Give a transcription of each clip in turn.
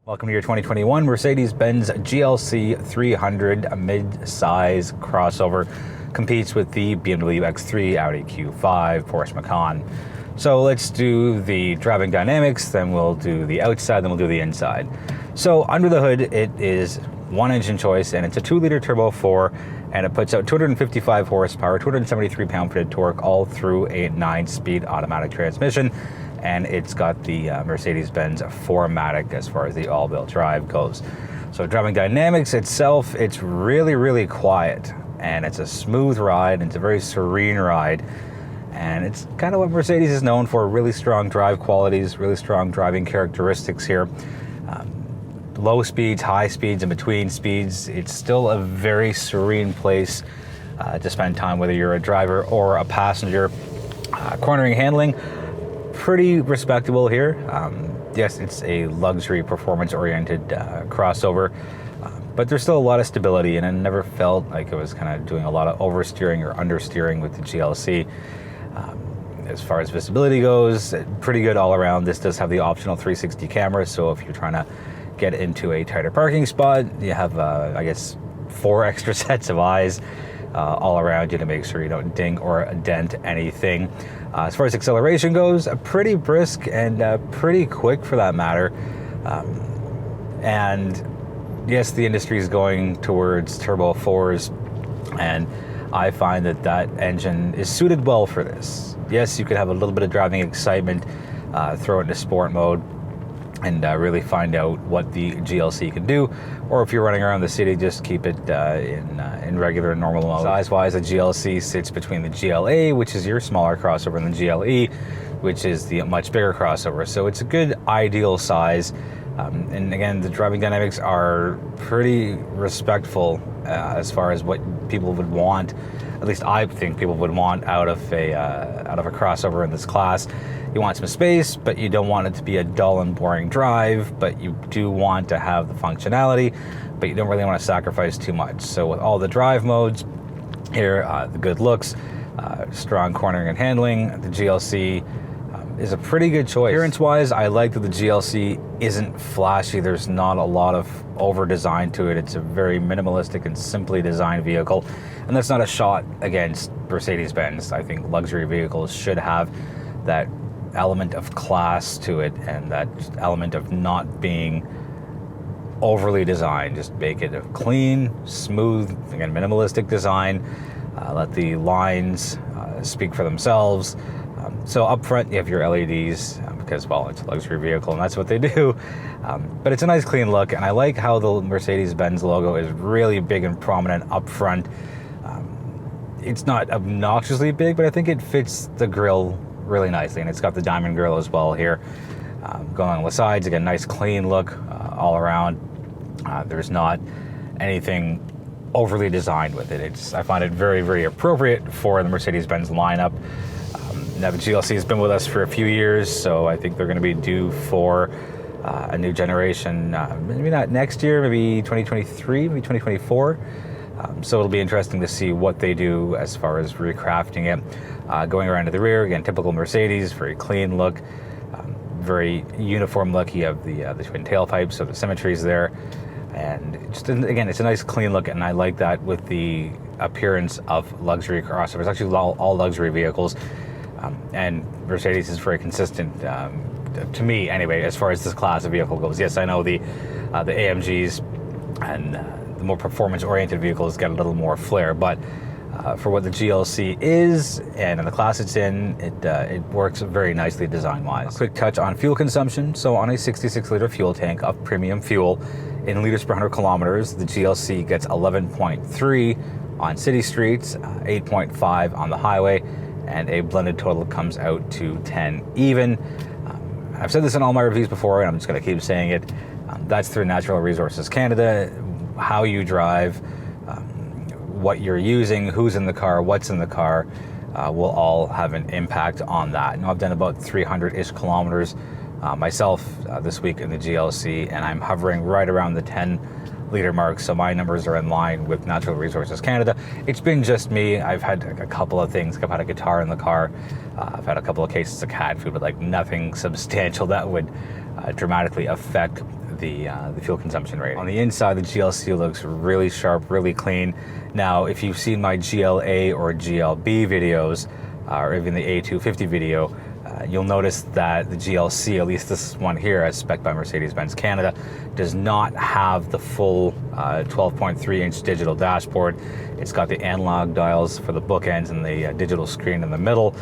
Welcome to your 2021 Mercedes-Benz GLC 300 mid-size crossover. Competes with the BMW X3, Audi Q5, Porsche Macan. So let's do the driving dynamics, then we'll do the outside, then we'll do the inside. So under the hood, it is one engine choice, and it's a 2-liter turbo 4, and it puts out 255 horsepower, 273 pound-feet of torque, all through a 9-speed automatic transmission. And it's got the Mercedes-Benz 4MATIC as far as the all-wheel drive goes. So driving dynamics itself, it's really, really quiet, and it's a smooth ride, and it's a very serene ride. And it's kind of what Mercedes is known for, really strong drive qualities, really strong driving characteristics here. Low speeds, high speeds, in between speeds. It's still a very serene place to spend time, whether you're a driver or a passenger. Cornering handling, pretty respectable here. Yes, it's a luxury performance-oriented crossover, but there's still a lot of stability, and it never felt like it was kind of doing a lot of oversteering or understeering with the GLC. As far as visibility goes, pretty good all around. This does have the optional 360 camera, so if you're trying to get into a tighter parking spot, you have, I guess, 4 extra sets of eyes all around you to make sure you don't ding or dent anything. As far as acceleration goes, pretty brisk and pretty quick for that matter. And yes, the industry is going towards turbo 4s, and I find that that engine is suited well for this. Yes, you could have a little bit of driving excitement, throw it into sport mode, and really find out what the GLC can do. Or if you're running around the city, just keep it in regular normal mode. Size-wise, the GLC sits between the GLA, which is your smaller crossover, and the GLE, which is the much bigger crossover. So it's a good ideal size. And again, the driving dynamics are pretty respectful as far as what people would want. At least I think people would want out of a crossover in this class. You want some space, but you don't want it to be a dull and boring drive, but you do want to have the functionality, but you don't really want to sacrifice too much. So with all the drive modes here, the good looks, strong cornering and handling, the GLC is a pretty good choice. Appearance-wise, I like that the GLC isn't flashy. There's not a lot of over-design to it. It's a very minimalistic and simply designed vehicle, and that's not a shot against Mercedes-Benz. I think luxury vehicles should have that element of class to it, and that element of not being overly designed. Just make it a clean, smooth, again, minimalistic design. Let the lines speak for themselves. So up front, you have your LEDs because, well, it's a luxury vehicle and that's what they do. But it's a nice clean look, and I like how the Mercedes-Benz logo is really big and prominent up front. It's not obnoxiously big, but I think it fits the grille really nicely, and it's got the diamond grille as well here. Going on the sides, again, nice clean look all around. There's not anything overly designed with it. I find it very, very appropriate for the Mercedes-Benz lineup. Now the GLC has been with us for a few years, so I think they're going to be due for a new generation, maybe not next year, maybe 2023, maybe 2024. So it'll be interesting to see what they do as far as recrafting it. Going around to the rear, again, typical Mercedes, very clean look, very uniform look. You have the twin tailpipes, so the symmetry's there. And just, again, it's a nice clean look, and I like that with the appearance of luxury crossovers, actually all luxury vehicles. And Mercedes is very consistent, to me anyway, as far as this class of vehicle goes. Yes, I know the AMGs and the more performance-oriented vehicles get a little more flair, but for what the GLC is and in the class it's in, it works very nicely design-wise. A quick touch on fuel consumption. So on a 66-liter fuel tank of premium fuel in liters per 100 kilometers, the GLC gets 11.3 on city streets, 8.5 on the highway, and a blended total comes out to 10 even. I've said this in all my reviews before, and I'm just going to keep saying it. That's through Natural Resources Canada. How you drive, what you're using, who's in the car, what's in the car, will all have an impact on that. Now, I've done about 300-ish kilometers myself this week in the GLC, and I'm hovering right around the 10-liter mark, so my numbers are in line with Natural Resources Canada. It's been just me. I've had a couple of things. I've had a guitar in the car. I've had a couple of cases of cat food, but like nothing substantial that would dramatically affect the fuel consumption rating. On the inside, the GLC looks really sharp, really clean. Now, if you've seen my GLA or GLB videos, or even the A250 video, you'll notice that the GLC, at least this one here, as spec'd by Mercedes-Benz Canada, does not have the full 12.3-inch digital dashboard. It's got the analog dials for the bookends and the digital screen in the middle.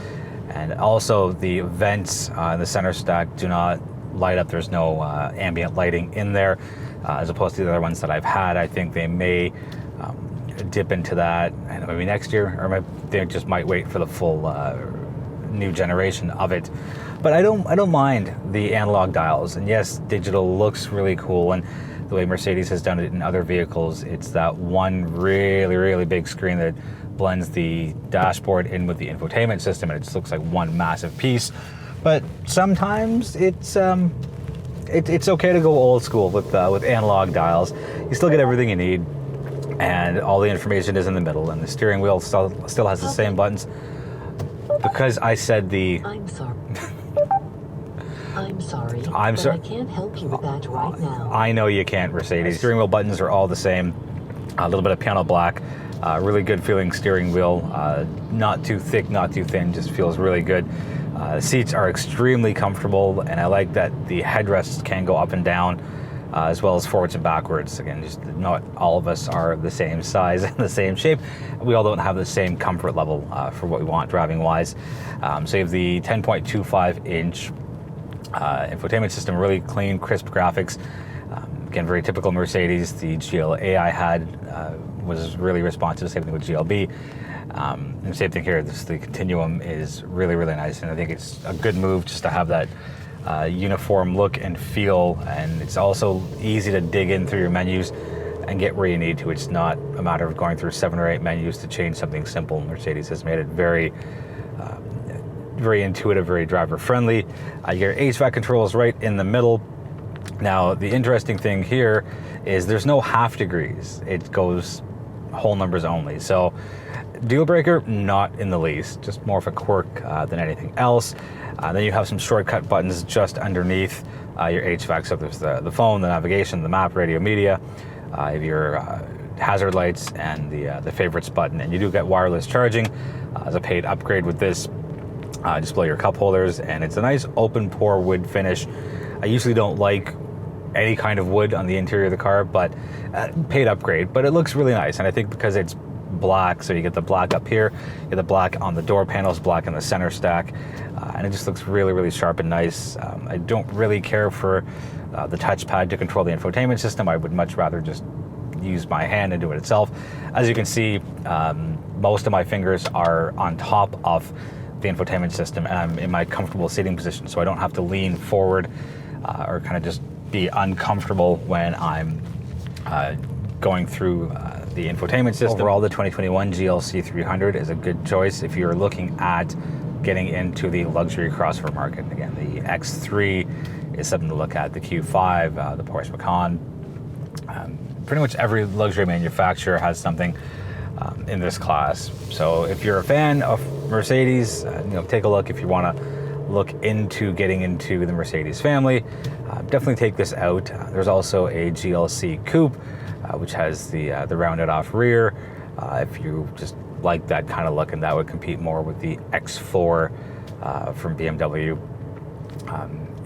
And also the vents in the center stack do not light up. There's no ambient lighting in there, as opposed to the other ones that I've had. I think they may dip into that, I don't know, maybe next year, or they just might wait for the full new generation of it. But I don't mind the analog dials, and yes, digital looks really cool, and the way Mercedes has done it in other vehicles, it's that one really big screen that blends the dashboard in with the infotainment system, and it just looks like one massive piece. But sometimes it's okay to go old school with analog dials. You still get everything you need, and all the information is in the middle, and the steering wheel still has the same buttons. Because I said I'm sorry. I'm sorry. I can't help you with that right now. I know you can't, Mercedes. Steering wheel buttons are all the same. A little bit of piano black. Really good feeling steering wheel. Not too thick, not too thin. Just feels really good. The seats are extremely comfortable, and I like that the headrests can go up and down, as well as forwards and backwards. Again, just not all of us are the same size and the same shape. We all don't have the same comfort level for what we want driving wise. So you have the 10.25-inch infotainment system, really clean, crisp graphics. Again, very typical Mercedes. The GLA I had was really responsive, same thing with GLB. And same thing here, the Continuum is really nice, and I think it's a good move just to have that uniform look and feel, and it's also easy to dig in through your menus and get where you need to. It's not a matter of going through 7 or 8 menus to change something simple. Mercedes has made it very intuitive, very driver friendly. Your HVAC controls right in the middle. Now, the interesting thing here is there's no half degrees. It goes whole numbers only. So deal breaker, not in the least, just more of a quirk than anything else. Then you have some shortcut buttons just underneath your HVAC. So there's the phone, the navigation, the map, radio, media, your hazard lights, and the favorites button. And you do get wireless charging as a paid upgrade with this. Just below your cup holders, and it's a nice open pore wood finish. I usually don't like any kind of wood on the interior of the car, but paid upgrade. But it looks really nice, and I think because it's black, so you get the black up here, you get the black on the door panels, black in the center stack, and it just looks really sharp and nice. I don't really care for the touchpad to control the infotainment system. I would much rather just use my hand and do it itself. As you can see, most of my fingers are on top of the infotainment system, and I'm in my comfortable seating position, so I don't have to lean forward or kind of just be uncomfortable when I'm going through the infotainment system. Overall, the 2021 GLC 300 is a good choice if you're looking at getting into the luxury crossover market. Again, the X3 is something to look at, the Q5, the Porsche Macan. Pretty much every luxury manufacturer has something in this class. So if you're a fan of Mercedes, take a look. If you want to look into getting into the Mercedes family, definitely take this out. There's also a GLC Coupe, which has the rounded off rear. If you just like that kind of look, and that would compete more with the X4 from BMW.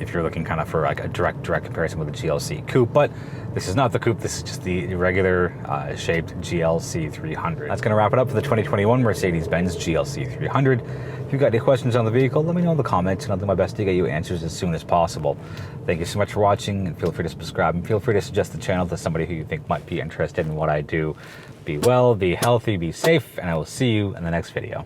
If you're looking kind of for like a direct comparison with the GLC Coupe, but this is not the Coupe, this is just the regular shaped GLC 300. That's going to wrap it up for the 2021 Mercedes-Benz GLC 300. If you've got any questions on the vehicle, let me know in the comments, and I'll do my best to get you answers as soon as possible. Thank you so much for watching, and feel free to subscribe, and feel free to suggest the channel to somebody who you think might be interested in what I do. Be well, be healthy, be safe, and I will see you in the next video.